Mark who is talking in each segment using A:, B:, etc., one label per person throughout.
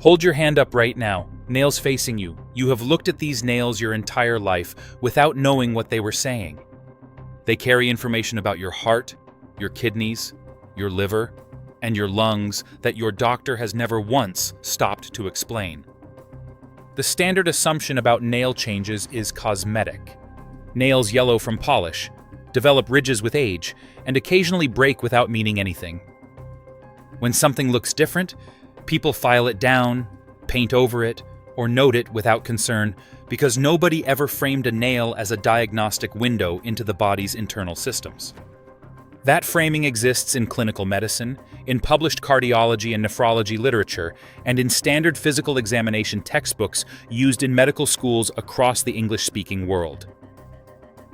A: Hold your hand up right now, nails facing you. You have looked at these nails your entire life without knowing what they were saying. They carry information about your heart, your kidneys, your liver, and your lungs that your doctor has never once stopped to explain. The standard assumption about nail changes is cosmetic. Nails yellow from polish, develop ridges with age, and occasionally break without meaning anything. When something looks different, people file it down, paint over it, or note it without concern because nobody ever framed a nail as a diagnostic window into the body's internal systems. That framing exists in clinical medicine, in published cardiology and nephrology literature, and in standard physical examination textbooks used in medical schools across the English-speaking world.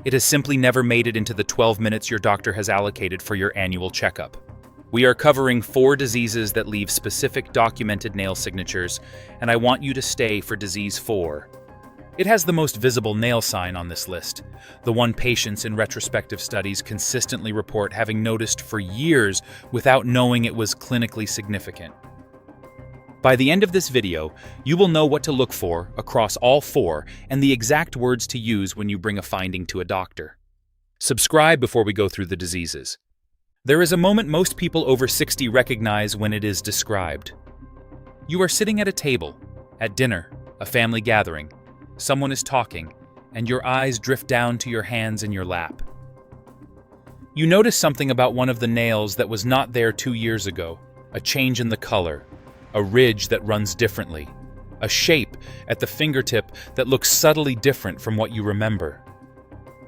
A: It has simply never made it into the 12 minutes your doctor has allocated for your annual checkup. We are covering 4 diseases that leave specific documented nail signatures, and I want you to stay for disease 4. It has the most visible nail sign on this list, the one patients in retrospective studies consistently report having noticed for years without knowing it was clinically significant. By the end of this video, you will know what to look for across all 4 and the exact words to use when you bring a finding to a doctor. Subscribe before we go through the diseases. There is a moment most people over 60 recognize when it is described. You are sitting at a table, at dinner, a family gathering. Someone is talking, and your eyes drift down to your hands in your lap. You notice something about one of the nails that was not there 2 years ago, a change in the color, a ridge that runs differently, a shape at the fingertip that looks subtly different from what you remember.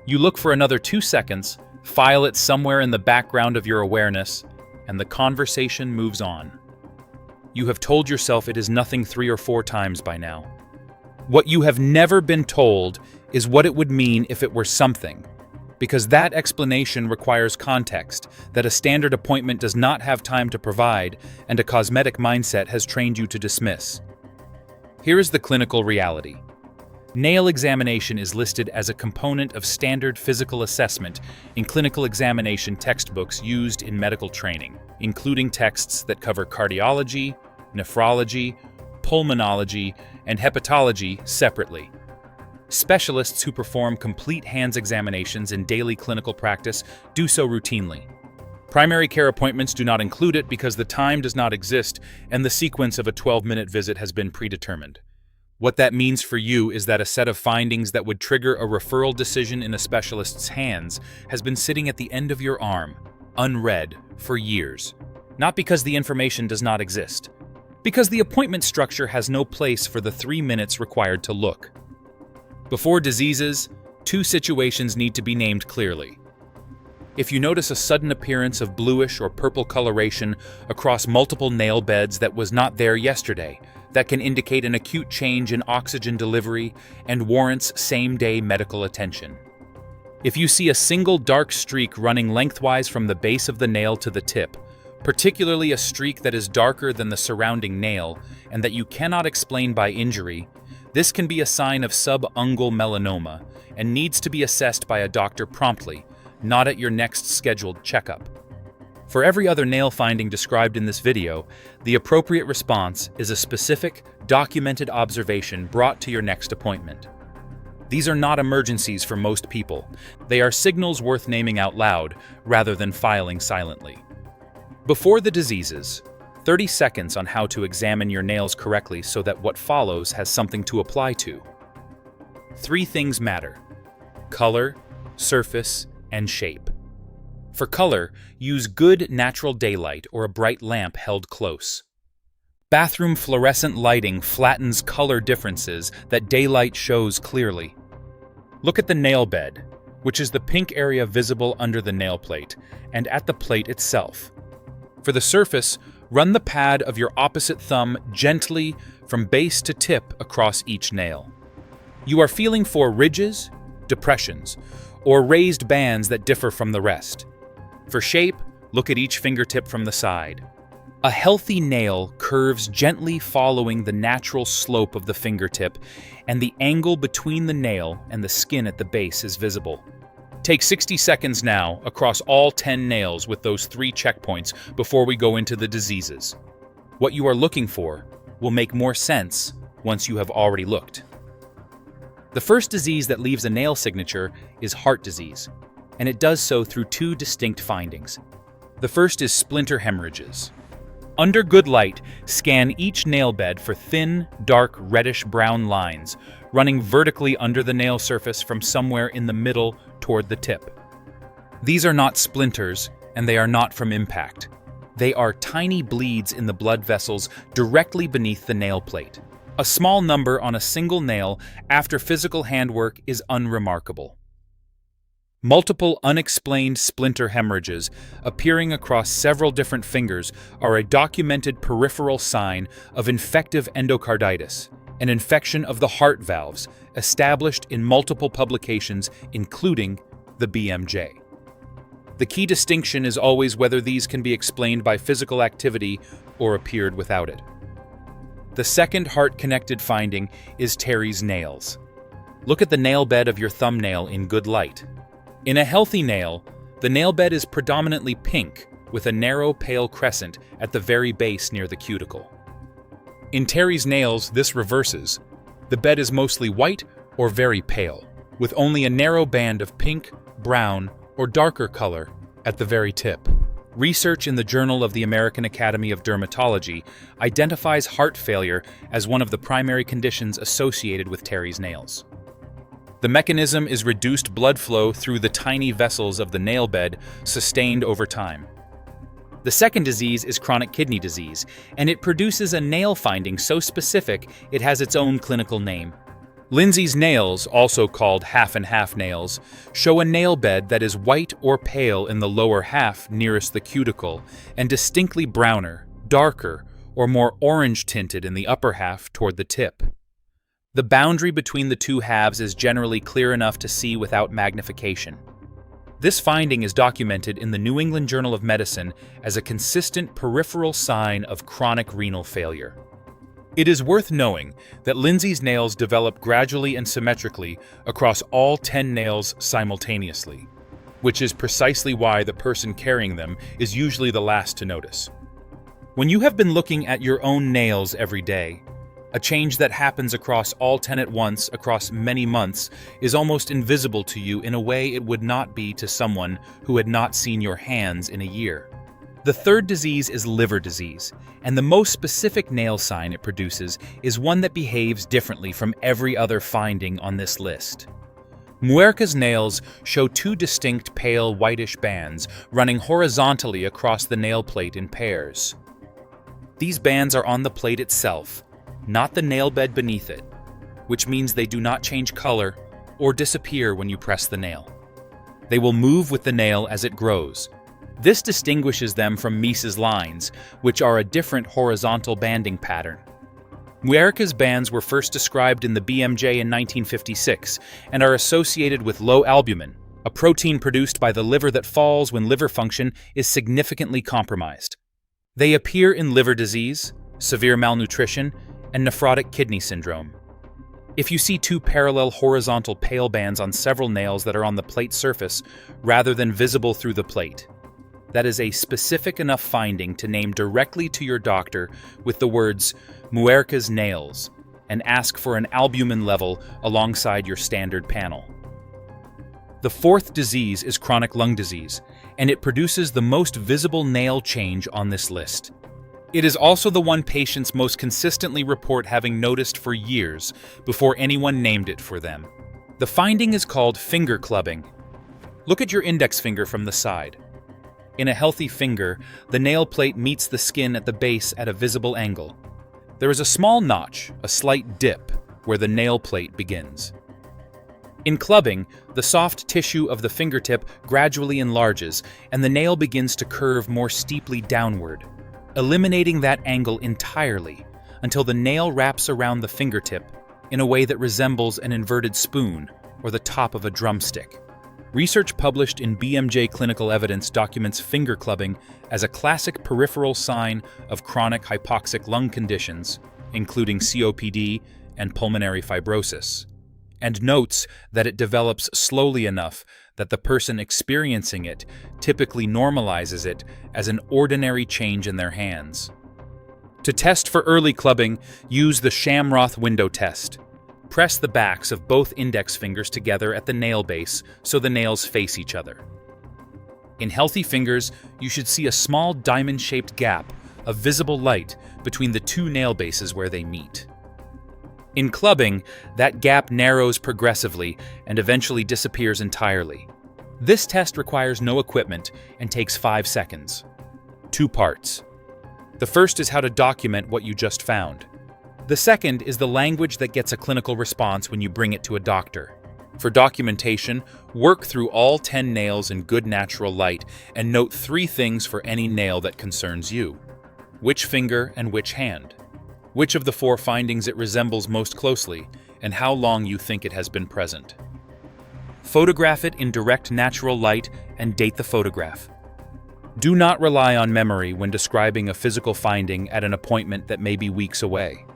A: You look for another 2 seconds, file it somewhere in the background of your awareness, and the conversation moves on. You have told yourself it is nothing 3 or 4 times by now. What you have never been told is what it would mean if it were something, because that explanation requires context that a standard appointment does not have time to provide and a cosmetic mindset has trained you to dismiss. Here is the clinical reality. Nail examination is listed as a component of standard physical assessment in clinical examination textbooks used in medical training, including texts that cover cardiology, nephrology, pulmonology, and hepatology separately. Specialists who perform complete hands examinations in daily clinical practice do so routinely. Primary care appointments do not include it because the time does not exist and the sequence of a 12-minute visit has been predetermined. What that means for you is that a set of findings that would trigger a referral decision in a specialist's hands has been sitting at the end of your arm, unread, for years. Not because the information does not exist, because the appointment structure has no place for the 3 minutes required to look. Before diseases, 2 situations need to be named clearly. If you notice a sudden appearance of bluish or purple coloration across multiple nail beds that was not there yesterday, that can indicate an acute change in oxygen delivery and warrants same-day medical attention. If you see a single dark streak running lengthwise from the base of the nail to the tip, particularly a streak that is darker than the surrounding nail and that you cannot explain by injury, this can be a sign of subungual melanoma and needs to be assessed by a doctor promptly, not at your next scheduled checkup. For every other nail finding described in this video, the appropriate response is a specific, documented observation brought to your next appointment. These are not emergencies for most people. They are signals worth naming out loud rather than filing silently. Before the diseases, 30 seconds on how to examine your nails correctly so that what follows has something to apply to. 3 things matter: color, surface, and shape. For color, use good natural daylight or a bright lamp held close. Bathroom fluorescent lighting flattens color differences that daylight shows clearly. Look at the nail bed, which is the pink area visible under the nail plate, and at the plate itself. For the surface, run the pad of your opposite thumb gently from base to tip across each nail. You are feeling for ridges, depressions, or raised bands that differ from the rest. For shape, look at each fingertip from the side. A healthy nail curves gently following the natural slope of the fingertip, and the angle between the nail and the skin at the base is visible. Take 60 seconds now across all 10 nails with those 3 checkpoints before we go into the diseases. What you are looking for: will make more sense once you have already looked. The first disease that leaves a nail signature is heart disease, and it does so through two distinct findings. The first is splinter hemorrhages. Under good light, scan each nail bed for thin, dark, reddish-brown lines running vertically under the nail surface from somewhere in the middle toward the tip. These are not splinters, and they are not from impact. They are tiny bleeds in the blood vessels directly beneath the nail plate. A small number on a single nail after physical handwork is unremarkable. Multiple unexplained splinter hemorrhages appearing across several different fingers are a documented peripheral sign of infective endocarditis, an infection of the heart valves established in multiple publications, including the BMJ. The key distinction is always whether these can be explained by physical activity or appeared without it. The second heart-connected finding is Terry's nails. Look at the nail bed of your thumbnail in good light. In a healthy nail, the nail bed is predominantly pink with a narrow pale crescent at the very base near the cuticle. In Terry's nails, this reverses. The bed is mostly white or very pale, with only a narrow band of pink, brown, or darker color at the very tip. Research in the Journal of the American Academy of Dermatology identifies heart failure as one of the primary conditions associated with Terry's nails. The mechanism is reduced blood flow through the tiny vessels of the nail bed sustained over time. The second disease is chronic kidney disease, and it produces a nail finding so specific it has its own clinical name. Lindsay's nails, also called half-and-half nails, show a nail bed that is white or pale in the lower half nearest the cuticle and distinctly browner, darker, or more orange-tinted in the upper half toward the tip. The boundary between the two halves is generally clear enough to see without magnification. This finding is documented in the New England Journal of Medicine as a consistent peripheral sign of chronic renal failure. It is worth knowing that Lindsay's nails develop gradually and symmetrically across all 10 nails simultaneously, which is precisely why the person carrying them is usually the last to notice. When you have been looking at your own nails every day, a change that happens across all 10 at once across many months is almost invisible to you in a way it would not be to someone who had not seen your hands in a year. The third disease is liver disease, and the most specific nail sign it produces is one that behaves differently from every other finding on this list. Muerka's nails show two distinct pale whitish bands running horizontally across the nail plate in pairs. These bands are on the plate itself, not the nail bed beneath it, which means they do not change color or disappear when you press the nail. They will move with the nail as it grows. This distinguishes them from Mises lines, which are a different horizontal banding pattern. Muerka's bands were first described in the BMJ in 1956 and are associated with low albumin, a protein produced by the liver that falls when liver function is significantly compromised. They appear in liver disease, severe malnutrition, and nephrotic kidney syndrome. If you see two parallel horizontal pale bands on several nails that are on the plate surface rather than visible through the plate, that is a specific enough finding to name directly to your doctor with the words Muerka's nails and ask for an albumin level alongside your standard panel. The fourth disease is chronic lung disease, and it produces the most visible nail change on this list. It is also the one patients most consistently report having noticed for years before anyone named it for them. The finding is called finger clubbing. Look at your index finger from the side. In a healthy finger, the nail plate meets the skin at the base at a visible angle. There is a small notch, a slight dip, where the nail plate begins. In clubbing, the soft tissue of the fingertip gradually enlarges, and the nail begins to curve more steeply downward, eliminating that angle entirely until the nail wraps around the fingertip in a way that resembles an inverted spoon or the top of a drumstick. Research published in BMJ Clinical Evidence documents finger clubbing as a classic peripheral sign of chronic hypoxic lung conditions, including COPD and pulmonary fibrosis, and notes that it develops slowly enough that the person experiencing it typically normalizes it as an ordinary change in their hands. To test for early clubbing, use the Shamroth window test. Press the backs of both index fingers together at the nail base so the nails face each other. In healthy fingers, you should see a small diamond-shaped gap of visible light between the two nail bases where they meet. In clubbing, that gap narrows progressively and eventually disappears entirely. This test requires no equipment and takes 5 seconds. 2 parts. The first is how to document what you just found. The second is the language that gets a clinical response when you bring it to a doctor. For documentation, work through all 10 nails in good natural light and note 3 things for any nail that concerns you. Which finger and which hand? Which of the 4 findings it resembles most closely, and how long you think it has been present. Photograph it in direct natural light and date the photograph. Do not rely on memory when describing a physical finding at an appointment that may be weeks away.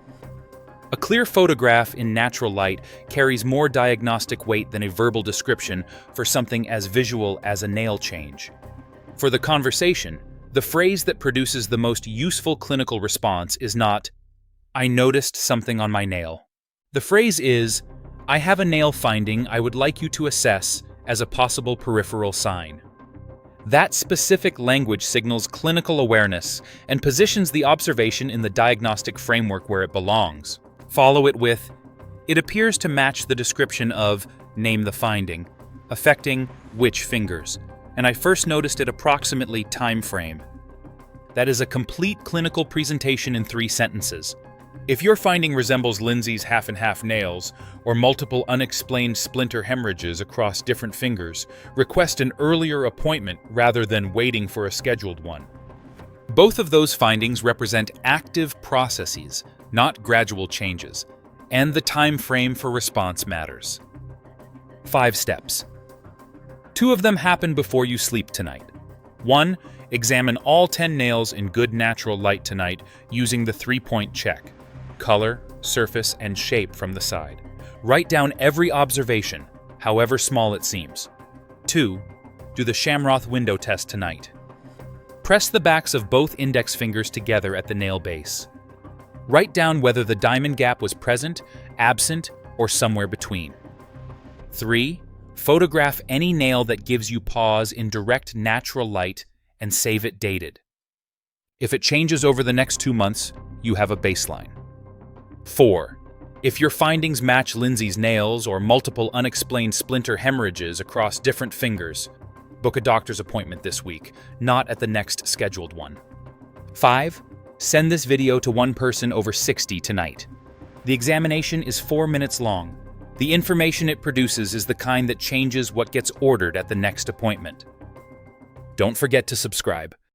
A: A clear photograph in natural light carries more diagnostic weight than a verbal description for something as visual as a nail change. For the conversation, the phrase that produces the most useful clinical response is not, "I noticed something on my nail." The phrase is, "I have a nail finding I would like you to assess as a possible peripheral sign." That specific language signals clinical awareness and positions the observation in the diagnostic framework where it belongs. Follow it with, "It appears to match the description of, name the finding, affecting which fingers, and I first noticed it approximately time frame." That is a complete clinical presentation in 3 sentences. If your finding resembles Lindsay's half-and-half nails or multiple unexplained splinter hemorrhages across different fingers, request an earlier appointment rather than waiting for a scheduled one. Both of those findings represent active processes, not gradual changes, and the time frame for response matters. 5 steps. 2 of them happen before you sleep tonight. 1. Examine all 10 nails in good natural light tonight using the 3-point check. Color, surface, and shape from the side. Write down every observation, however small it seems. 2. Do the Shamroth window test tonight. Press the backs of both index fingers together at the nail base. Write down whether the diamond gap was present, absent, or somewhere between. 3. Photograph any nail that gives you pause in direct natural light and save it dated. If it changes over the next 2 months, you have a baseline. 4. If your findings match Lindsay's nails or multiple unexplained splinter hemorrhages across different fingers, book a doctor's appointment this week, not at the next scheduled one. 5. Send this video to one person over 60 tonight. The examination is 4 minutes long. The information it produces is the kind that changes what gets ordered at the next appointment. Don't forget to subscribe.